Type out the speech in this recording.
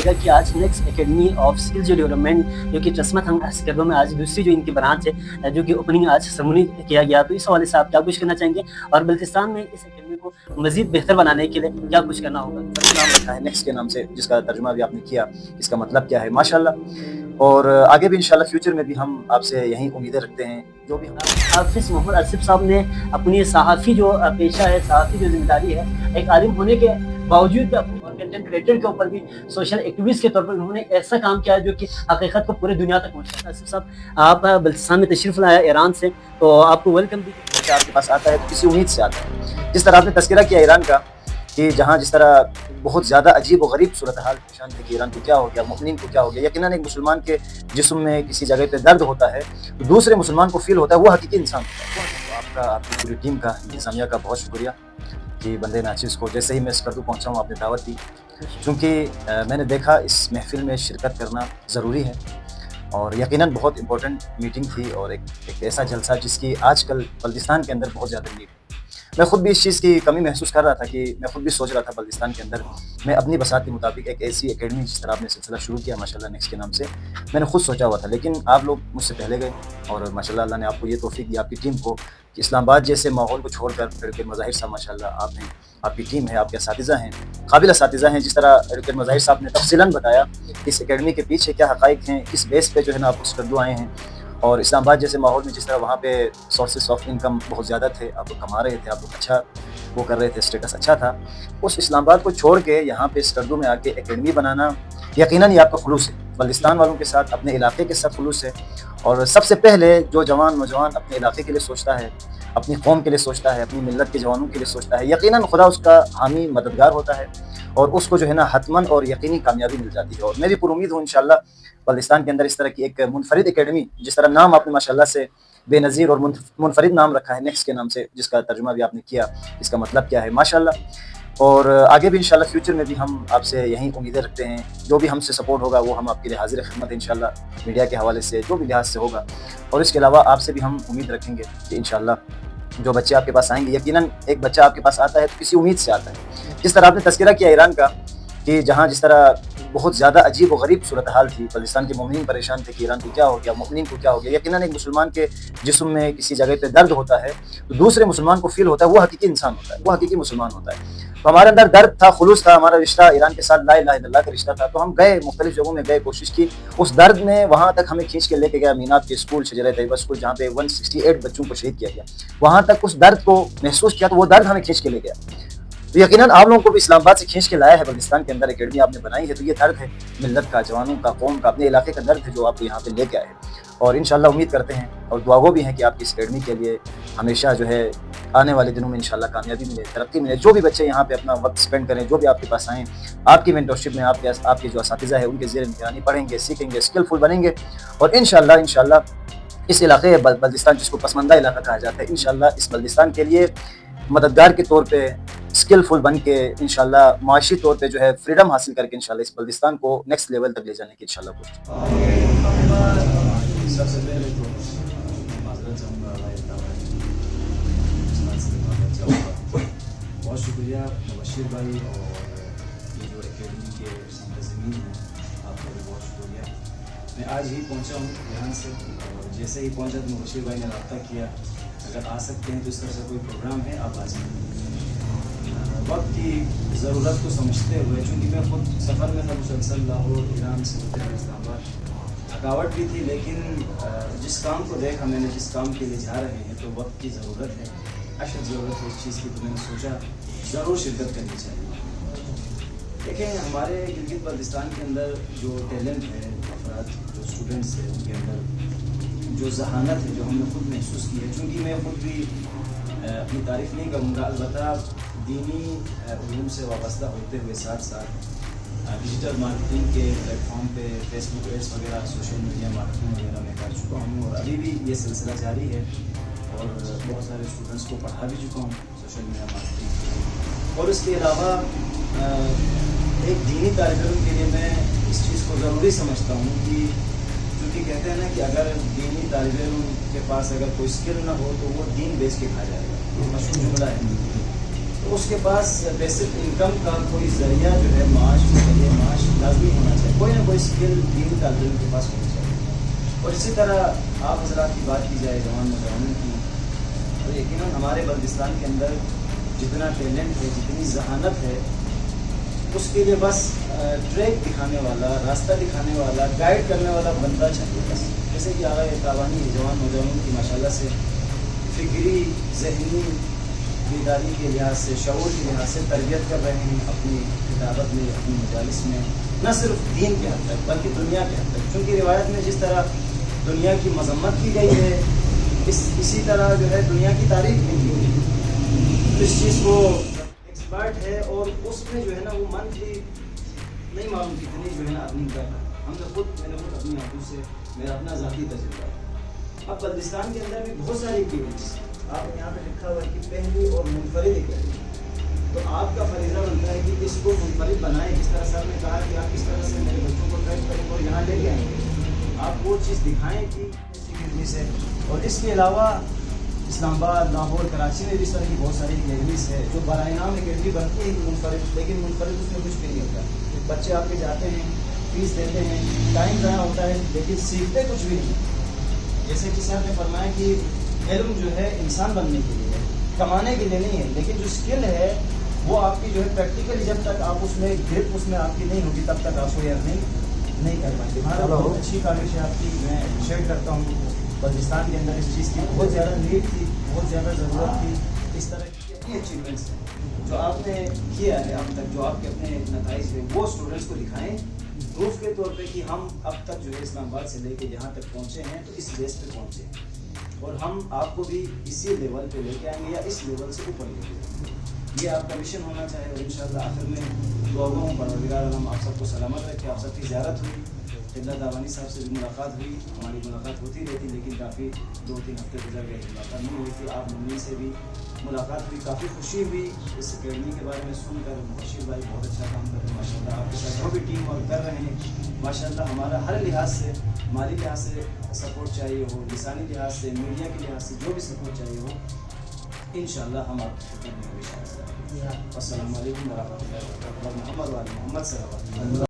جائے گا کہ آج نیکسٹ اکیڈمی آف اسکل جو ڈیولپمنٹ جو کہ چشمہ تھنگ سکردو میں آج دوسری جو ان کی برانچ ہے جو کہ اوپننگ آج سرمونی کیا گیا، تو اس حوالے سے آپ کیا کچھ کرنا چاہیں گے اور بلتستان میں اس اکیڈمی کو مزید بہتر بنانے کے لیے کیا کچھ کرنا ہوگا؟ نام رکھا ہے نیکسٹ کے نام سے، جس کا ترجمہ بھی آپ نے کیا، اس کا مطلب کیا ہے ماشاءاللہ، اور آگے بھی انشاءاللہ فیوچر میں بھی ہم آپ سے یہی امیدیں رکھتے ہیں. جو بھی حافظ محمد آصف صاحب نے اپنی صحافی جو پیشہ ہے، صحافی جو ذمہ داری ہے، ایک عالم ہونے کے باوجود بھی اپنی کنٹینٹ کریٹر کے اوپر بھی سوشل ایکٹیوسٹ کے طور پر انہوں نے ایسا کام کیا جو کہ حقیقت کو پورے دنیا تک پہنچایا. آصف صاحب آپ بلتستان میں تشریف لایا ایران سے، تو آپ کو ویلکم بھی. بچہ آپ کے پاس آتا ہے تو کسی امید سے آتا ہے. جس طرح آپ نے تذکرہ کیا ایران کا کہ جہاں جس طرح بہت زیادہ عجیب و غریب صورتحال پیشان تھی کہ ایران کو کیا ہو گیا، مومنین کو کیا ہو گیا. یقیناً ایک مسلمان کے جسم میں کسی جگہ پہ درد ہوتا ہے تو دوسرے مسلمان کو فیل ہوتا ہے، وہ حقیقی انسان ہوتا ہے. آپ کی پوری ٹیم کا، انتظامیہ کا بہت شکریہ کہ بندے ناچیز کو جیسے ہی میں سکردو پہنچا ہوں آپ نے دعوت دی، چونکہ میں نے دیکھا اس محفل میں شرکت کرنا ضروری ہے اور یقیناً بہت امپورٹنٹ میٹنگ تھی اور ایک ایسا جلسہ جس کی آج کل بلتستان کے اندر بہت زیادہ نیڈ ہے. میں خود بھی اس چیز کی کمی محسوس کر رہا تھا کہ میں خود بھی سوچ رہا تھا بلتستان کے اندر میں اپنی بساط کے مطابق ایک ایسی اکیڈمی جس طرح آپ نے سلسلہ شروع کیا ماشاءاللہ نیکسٹ کے نام سے، میں نے خود سوچا ہوا تھا، لیکن آپ لوگ مجھ سے پہلے گئے اور ماشاءاللہ اللہ نے آپ کو یہ توفیق دی، آپ کی ٹیم کو، کہ اسلام آباد جیسے ماحول کو چھوڑ کر ایڈوکیٹ مظاہر صاحب ماشاءاللہ آپ ہیں، آپ کی ٹیم ہے، آپ کے اساتذہ ہیں، قابل اساتذہ ہیں. جس طرح ایڈوکیٹ مظاہر صاحب نے تفصیلاً بتایا اس اکیڈمی کے پیچھے کیا حقائق ہیں، کس بیس پہ جو ہے نا آپ سکردو آئے ہیں، اور اسلام آباد جیسے ماحول میں جس طرح وہاں پہ سورسز آف انکم بہت زیادہ تھے، آپ لوگ کما رہے تھے، آپ لوگ اچھا وہ کر رہے تھے، اسٹیٹس اچھا تھا. اس اسلام آباد کو چھوڑ کے یہاں پہ سکردو میں آ کے اکیڈمی بنانا یقیناً یہ آپ کا خلوص ہے، بلتستان والوں کے ساتھ، اپنے علاقے کے ساتھ خلوص ہے. اور سب سے پہلے جو نوجوان اپنے علاقے کے لیے سوچتا ہے، اپنی قوم کے لیے سوچتا ہے، اپنی ملت کے جوانوں کے لیے سوچتا ہے، یقیناً خدا اس کا حامی مددگار ہوتا ہے اور اس کو جو ہے نا حتماً اور یقینی کامیابی مل جاتی ہے. اور میں بھی پر امید ہوں انشاءاللہ بلتستان کے اندر اس طرح کی ایک منفرد اکیڈمی، جس طرح نام آپ نے ماشاءاللہ سے بے نظیر اور منفرد نام رکھا ہے نیکسٹ کے نام سے، جس کا ترجمہ بھی آپ نے کیا، اس کا مطلب کیا ہے ماشاءاللہ. اور آگے بھی انشاءاللہ فیوچر میں بھی ہم آپ سے یہی امیدیں رکھتے ہیں. جو بھی ہم سے سپورٹ ہوگا وہ ہم آپ کے لیے حاضر خدمت ہیں انشاءاللہ، میڈیا کے حوالے سے جو بھی لحاظ سے ہوگا. اور اس کے علاوہ آپ سے بھی ہم امید رکھیں گے کہ انشاءاللہ جو بچے آپ کے پاس آئیں گے، یقیناً ایک بچہ آپ کے پاس آتا ہے تو کسی امید سے آتا ہے. جس طرح آپ نے تذکرہ کیا ایران کا کہ جہاں جس طرح بہت زیادہ عجیب و غریب صورتحال تھی، بلتستان کے مومنین پریشان تھے کہ ایران کو کیا ہو گیا، مومنین کو کیا ہو گیا. یقیناً ایک مسلمان کے جسم میں کسی جگہ پہ درد ہوتا ہے تو دوسرے مسلمان کو فیل ہوتا ہے، وہ حقیقی انسان ہوتا ہے، وہ حقیقی مسلمان ہوتا ہے. تو ہمارے اندر درد تھا، خلوص تھا، ہمارا رشتہ ایران کے ساتھ لا الہ الا اللہ کا رشتہ تھا. تو ہم گئے، مختلف جگہوں میں گئے، کوشش کی. اس درد نے وہاں تک ہمیں کھینچ کے لے کے گیا، مینات کے اسکول، شجرہ طیبہ اسکول، جہاں پہ 168 بچوں کو شہید کیا گیا، وہاں تک اس درد کو محسوس کیا. تو وہ درد ہمیں کھینچ کے لے گیا. تو یقیناً آپ لوگوں کو بھی اسلام آباد سے کھینچ کے لایا ہے، بلتستان کے اندر اکیڈمی آپ نے بنائی ہے. تو یہ درد ہے ملت کا، جوانوں کا، قوم کا، اپنے علاقے کا درد ہے جو آپ کو یہاں پہ لے کے آئے ہیں. اور انشاءاللہ امید کرتے ہیں اور دعاگو بھی ہیں کہ آپ کی اس اکیڈمی کے لیے ہمیشہ جو ہے آنے والے دنوں میں انشاءاللہ کامیابی ملے، ترقی ملے. جو بھی بچے یہاں پہ اپنا وقت اسپینڈ کریں، جو بھی آپ کے پاس آئیں، آپ کی مینٹورشپ میں آپ کے جو اساتذہ ہیں ان کے زیر نگرانی پڑھیں گے، سیکھیں گے، اسکلفل بنیں گے. اور انشاءاللہ اس علاقے بلتستان جس کو پسماندہ علاقہ کہا جاتا ہے، انشاءاللہ اس بلتستان کے لیے مددگار کے طور پہ اسکلفل بن کے انشاءاللہ معاشی طور پہ جو ہے فریڈم حاصل کر کے انشاءاللہ اس بلتستان کو نیکسٹ لیول تک لے جانے کی انشاءاللہ کوشش. سب سے پہلے تو معذرت چاہوں گا بہت شکریہ مبشر بھائی، اور یہ جو اکیڈمی کے سرزمین ہیں آپ کا بھی بہت شکریہ. میں آج ہی پہنچا ہوں یہاں سے، اور جیسے ہی پہنچا تو مبشر بھائی نے رابطہ کیا، اگر آ سکتے ہیں تو اس طرح سے کوئی پروگرام ہے آپ آ سکتے ہیں. وقت کی ضرورت کو سمجھتے ہوئے، چونکہ میں خود سفر میں تھا مسلسل، لاہور، ایران سے ہوتے ہوئے اسلام آباد، تھکاوٹ بھی تھی، لیکن جس کام کو دیکھا میں نے، جس کام کے لیے جا رہے ہیں تو وقت کی ضرورت ہے، اشد ضرورت ہے اس چیز کی. تو میں نے سوچا ضرور شرکت کرنی چاہیے. دیکھیں ہمارے گلگت بلتستان کے اندر جو ٹیلنٹ ہے، افراد جو اسٹوڈنٹس ہیں، ان کے اندر جو ذہانت ہے جو ہم نے خود محسوس کی ہے، چونکہ میں خود بھی اپنی تعریف نہیں کروں گا، البتہ دینی علوم سے وابستہ ہوتے ہوئے ساتھ ساتھ ڈیجیٹل مارکیٹنگ کے پلیٹ فارم پہ فیس بک ایڈس وغیرہ، سوشل میڈیا مارکیٹنگ وغیرہ میں کر چکا ہوں، اور ابھی بھی یہ سلسلہ جاری ہے، اور بہت سارے اسٹوڈنٹس کو پڑھا بھی چکا ہوں سوشل میڈیا مارکیٹنگ. اور اس کے علاوہ ایک دینی طالب علم کے لیے میں اس چیز کو ضروری سمجھتا ہوں کہ کیونکہ کہتے ہیں نا کہ اگر دینی طالب علم کے پاس اگر کوئی اسکل نہ ہو تو وہ دین بیچ کے کھا جائے گا. یہ مشہور جملہ ہے. تو اس کے پاس بیسک انکم کا کوئی ذریعہ جو ہے معاش لازمی ہونا چاہیے، کوئی نہ کوئی اسکل دینی طالب علم کے پاس ہونی چاہیے۔ اور اسی طرح آپ حضرات کی بات کی جائے جوان نوجوانوں کی، تو یقیناً ہمارے بلوچستان کے اندر جتنا ٹیلنٹ ہے، جتنی ذہانت ہے، اس کے لیے بس ٹریک دکھانے والا، راستہ دکھانے والا، گائیڈ کرنے والا بندہ چاہیے بس۔ جیسے کہ آغا تابانی جوان نوجوانوں کی ماشاءاللہ سے فکری ذہنی بیداری کے لحاظ سے، شعور کے لحاظ سے تربیت کر رہے ہیں اپنی کتابت میں، اپنی مجالس میں، نہ صرف دین کے حد تک بلکہ دنیا کے حد تک، کیونکہ روایت میں جس طرح دنیا کی مذمت کی گئی ہے، اسی طرح جو ہے دنیا کی تعریف بھی کی گئی ہے۔ تو اس چیز کو ایکسپرٹ ہے، اور اس میں جو ہے نا وہ منتھلی نہیں معلوم کتنی جو ہے نا ارننگ کر رہا ہے۔ میں نے خود اپنی آنکھوں سے، میرا اپنا ذاتی تجربہ ہے۔ اب بلوچستان کے اندر بھی بہت ساری ایکٹیویٹیز، آپ نے یہاں پہ لکھا ہوا ہے کہ پہلی اور منفرد اکیڈمی، تو آپ کا فریضہ بنتا ہے کہ اس کو منفرد بنائیں۔ جس طرح سر نے کہا کہ آپ کس طرح سے میرے بچوں کو ٹریک کریں اور یہاں لے کے آئیں گے، آپ وہ چیز دکھائیں کہ اکیڈمی سے۔ اور اس کے علاوہ اسلام آباد، لاہور، کراچی میں بھی اس طرح کی بہت ساری اکیڈمیز ہے جو برائے نام اکیڈمی بنتی ہے منفرد، لیکن منفرد اس میں کچھ بھی نہیں ہوتا۔ بچے آپ کے جاتے ہیں، فیس دیتے ہیں، ٹائم ضائع ہوتا ہے، لیکن سیکھتے کچھ بھی نہیں۔ جیسے کہ سر نے فرمایا کہ علم جو ہے انسان بننے کے لیے ہے، کمانے کے لیے نہیں ہے، لیکن جو اسکل ہے وہ آپ کی جو ہے پریکٹیکلی جب تک آپ اس میں گرپ اس میں آپ کی نہیں ہوگی تب تک آپ کو نہیں کر پائیں گے۔ بہت اچھی کاوش ہے آپ کی، میں اپریشیٹ کرتا ہوں۔ بلوچستان کے اندر اس چیز کی بہت زیادہ نیڈ تھی، بہت زیادہ ضرورت تھی۔ اس طرح کی کتنی اچیومنٹس ہیں جو آپ نے کیا ہے اب تک، جو آپ کے اپنے نتائج ہیں، وہ اسٹوڈنٹس کو دکھائیں پروف کے طور پہ کہ ہم اب تک جو ہے اسلام آباد سے لے کے جہاں تک پہنچے ہیں تو اس بیس پہ پہنچے ہیں، اور ہم آپ کو بھی اسی لیول پہ لے کے آئیں گے یا اس لیول سے اوپر لے کے جائیں گے۔ یہ آپ کا مشن ہونا چاہے، اور انشاءاللہ آخر میں دعا ہوں پروردگار عالم آپ سب کو سلامت رکھے۔ آپ سب کی زیارت ہوئی، قبلہ دعوانی صاحب سے بھی ملاقات ہوئی، ہماری ملاقات ہوتی رہتی، لیکن کافی 2-3 ہفتے گزر گئے، ملاقات نہیں ہوئی تھی۔ آپ ممی سے بھی ملاقات ہوئی، کافی خوشی ہوئی اس اکیڈمی کے بارے میں سن کر۔ بشیر بھائی بہت اچھا کام کر رہے ہیں ماشاءاللہ، آپ کے ساتھ جو بھی ٹیم ورک کر رہے ہیں ماشاءاللہ، ہمارا ہر لحاظ سے، مالی لحاظ سے سپورٹ چاہیے ہو، لسانی لحاظ سے، میڈیا کے لحاظ سے جو بھی سپورٹ چاہیے ہو، انشاءاللہ ہم آپ کی خدمت میں بھی شامل ہیں۔ السلام علیکم ورحمۃ اللہ وبرکاتہ۔ محمد صلی اللہ علیہ وسلم۔